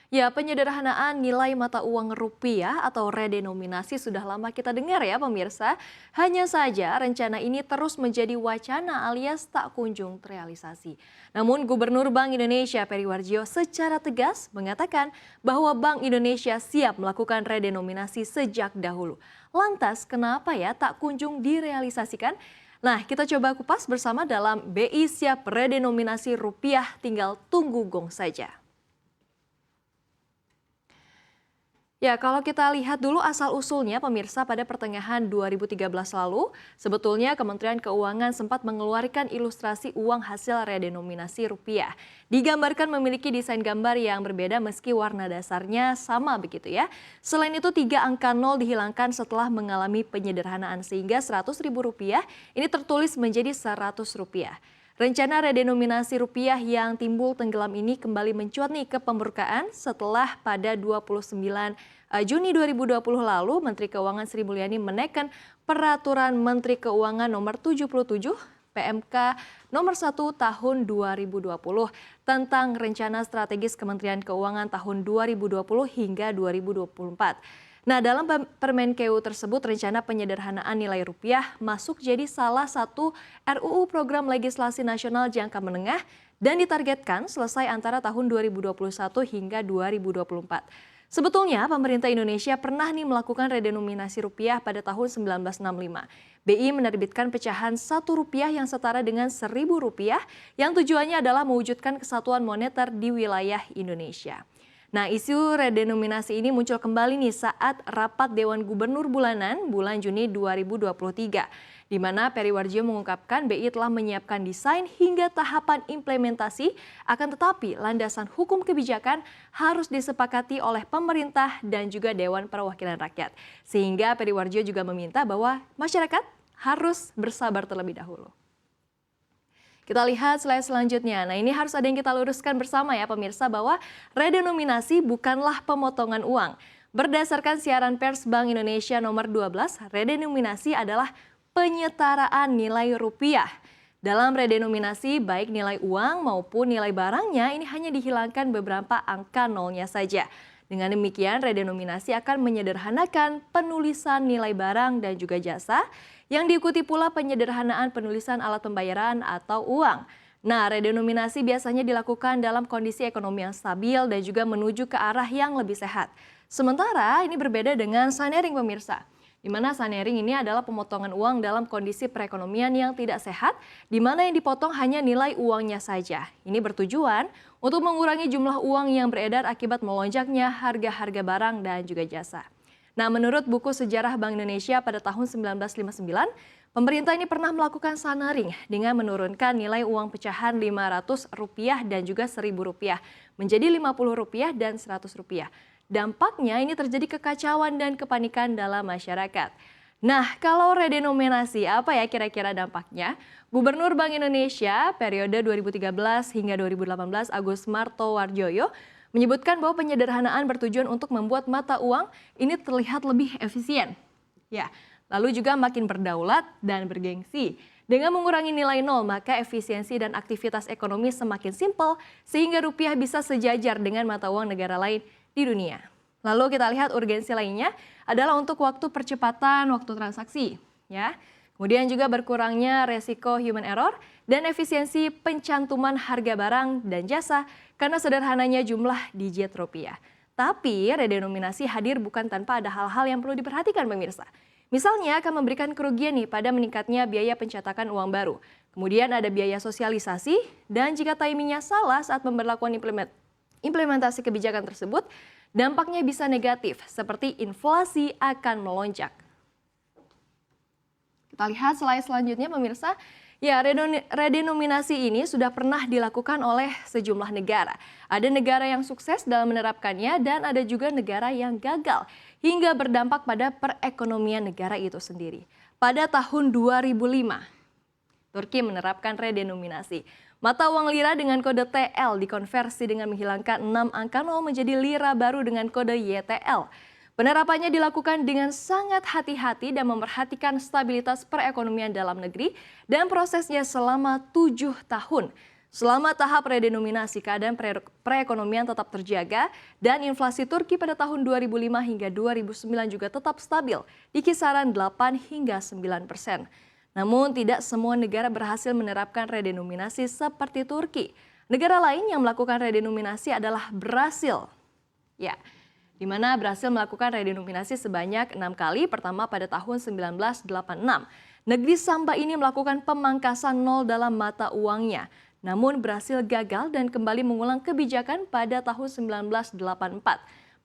Ya, penyederhanaan nilai mata uang rupiah atau redenominasi sudah lama kita dengar ya pemirsa. Hanya saja rencana ini terus menjadi wacana alias tak kunjung terrealisasi. Namun Gubernur Bank Indonesia Peri Warjio secara tegas mengatakan bahwa Bank Indonesia siap melakukan redenominasi sejak dahulu. Lantas kenapa ya tak kunjung direalisasikan? Nah, kita coba kupas bersama dalam BI siap redenominasi rupiah, tinggal tunggu gong saja. Ya, kalau kita lihat dulu asal-usulnya pemirsa pada pertengahan 2013 lalu, sebetulnya Kementerian Keuangan sempat mengeluarkan ilustrasi uang hasil redenominasi rupiah. Digambarkan memiliki desain gambar yang berbeda meski warna dasarnya sama begitu ya. Selain itu 3 angka 0 dihilangkan setelah mengalami penyederhanaan sehingga Rp100.000 ini tertulis menjadi Rp100. Rencana redenominasi rupiah yang timbul tenggelam ini kembali mencuat nih ke pembukaan setelah pada 29 Juni 2020 lalu Menteri Keuangan Sri Mulyani menekan Peraturan Menteri Keuangan nomor 77 PMK nomor 1 tahun 2020 tentang rencana strategis Kementerian Keuangan tahun 2020 hingga 2024. Nah, dalam Permenkeu tersebut rencana penyederhanaan nilai rupiah masuk jadi salah satu RUU program legislasi nasional jangka menengah dan ditargetkan selesai antara tahun 2021 hingga 2024. Sebetulnya pemerintah Indonesia pernah nih melakukan redenominasi rupiah pada tahun 1965. BI menerbitkan pecahan Rp1 yang setara dengan Rp1.000 yang tujuannya adalah mewujudkan kesatuan moneter di wilayah Indonesia. Nah, isu redenominasi ini muncul kembali nih saat rapat Dewan Gubernur bulanan bulan Juni 2023, di mana Peri Warjio mengungkapkan BI telah menyiapkan desain hingga tahapan implementasi, akan tetapi landasan hukum kebijakan harus disepakati oleh pemerintah dan juga Dewan Perwakilan Rakyat. Sehingga Peri Warjio juga meminta bahwa masyarakat harus bersabar terlebih dahulu. Kita lihat slide selanjutnya. Nah, ini harus ada yang kita luruskan bersama ya pemirsa bahwa redenominasi bukanlah pemotongan uang. Berdasarkan siaran pers Bank Indonesia nomor 12, redenominasi adalah penyetaraan nilai rupiah. Dalam redenominasi, baik nilai uang maupun nilai barangnya ini hanya dihilangkan beberapa angka nolnya saja. Dengan demikian, redenominasi akan menyederhanakan penulisan nilai barang dan juga jasa, yang diikuti pula penyederhanaan penulisan alat pembayaran atau uang. Nah, redenominasi biasanya dilakukan dalam kondisi ekonomi yang stabil dan juga menuju ke arah yang lebih sehat. Sementara ini berbeda dengan sunering pemirsa, di mana sunering ini adalah pemotongan uang dalam kondisi perekonomian yang tidak sehat, di mana yang dipotong hanya nilai uangnya saja. Ini bertujuan untuk mengurangi jumlah uang yang beredar akibat melonjaknya harga-harga barang dan juga jasa. Nah, menurut buku sejarah Bank Indonesia pada tahun 1959, pemerintah ini pernah melakukan sunering dengan menurunkan nilai uang pecahan Rp500 dan juga Rp1.000 menjadi Rp50 dan Rp100. Dampaknya ini terjadi kekacauan dan kepanikan dalam masyarakat. Nah, kalau redenominasi apa ya kira-kira dampaknya? Gubernur Bank Indonesia periode 2013 hingga 2018 Agus Martowardoyo menyebutkan bahwa penyederhanaan bertujuan untuk membuat mata uang ini terlihat lebih efisien. Ya, lalu juga makin berdaulat dan bergengsi. Dengan mengurangi nilai nol, maka efisiensi dan aktivitas ekonomi semakin simpel sehingga rupiah bisa sejajar dengan mata uang negara lain di dunia. Lalu kita lihat urgensi lainnya adalah untuk waktu percepatan waktu transaksi, ya. Kemudian juga berkurangnya resiko human error dan efisiensi pencantuman harga barang dan jasa karena sederhananya jumlah digit rupiah. Tapi redenominasi hadir bukan tanpa ada hal-hal yang perlu diperhatikan pemirsa. Misalnya akan memberikan kerugian nih pada meningkatnya biaya pencetakan uang baru. Kemudian ada biaya sosialisasi dan jika timingnya salah saat pemberlakuan implementasi kebijakan tersebut, dampaknya bisa negatif seperti inflasi akan melonjak. Kita lihat slide selanjutnya pemirsa. Ya, redenominasi ini sudah pernah dilakukan oleh sejumlah negara. Ada negara yang sukses dalam menerapkannya dan ada juga negara yang gagal hingga berdampak pada perekonomian negara itu sendiri. Pada tahun 2005, Turki menerapkan redenominasi. Mata uang lira dengan kode TL dikonversi dengan menghilangkan 6 angka 0 menjadi lira baru dengan kode YTL. Penerapannya dilakukan dengan sangat hati-hati dan memperhatikan stabilitas perekonomian dalam negeri dan prosesnya selama 7 tahun. Selama tahap redenominasi, keadaan perekonomian tetap terjaga dan inflasi Turki pada tahun 2005 hingga 2009 juga tetap stabil di kisaran 8 hingga 9%. Namun tidak semua negara berhasil menerapkan redenominasi seperti Turki. Negara lain yang melakukan redenominasi adalah Brasil. Ya, di mana Brasil melakukan redenominasi sebanyak 6 kali, pertama pada tahun 1986. Negeri Samba ini melakukan pemangkasan nol dalam mata uangnya. Namun Brasil gagal dan kembali mengulang kebijakan pada tahun 1984.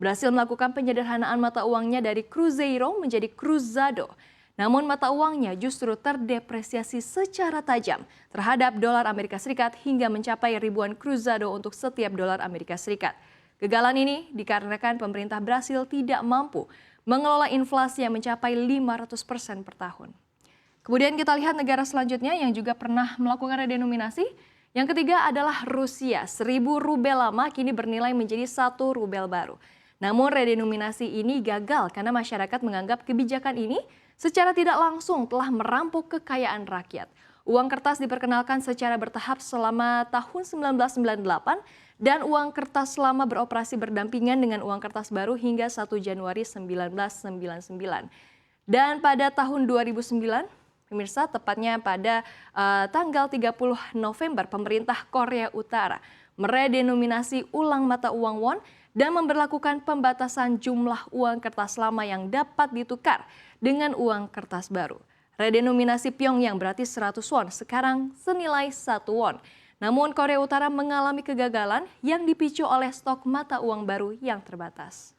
Brasil melakukan penyederhanaan mata uangnya dari Cruzeiro menjadi Cruzado. Namun mata uangnya justru terdepresiasi secara tajam terhadap dolar Amerika Serikat hingga mencapai ribuan cruzado untuk setiap dolar Amerika Serikat. Kegagalan ini dikarenakan pemerintah Brasil tidak mampu mengelola inflasi yang mencapai 500% per tahun. Kemudian kita lihat negara selanjutnya yang juga pernah melakukan redenominasi. Yang ketiga adalah Rusia. 1.000 rubel lama kini bernilai menjadi 1 rubel baru. Namun redenominasi ini gagal karena masyarakat menganggap kebijakan ini secara tidak langsung telah merampok kekayaan rakyat. Uang kertas diperkenalkan secara bertahap selama tahun 1998 dan uang kertas lama beroperasi berdampingan dengan uang kertas baru hingga 1 Januari 1999. Dan pada tahun 2009, pemirsa, tepatnya pada tanggal 30 November, pemerintah Korea Utara meredenominasi ulang mata uang won dan memberlakukan pembatasan jumlah uang kertas lama yang dapat ditukar dengan uang kertas baru. Redenominasi Pyongyang berarti 100 won, sekarang senilai 1 won. Namun Korea Utara mengalami kegagalan yang dipicu oleh stok mata uang baru yang terbatas.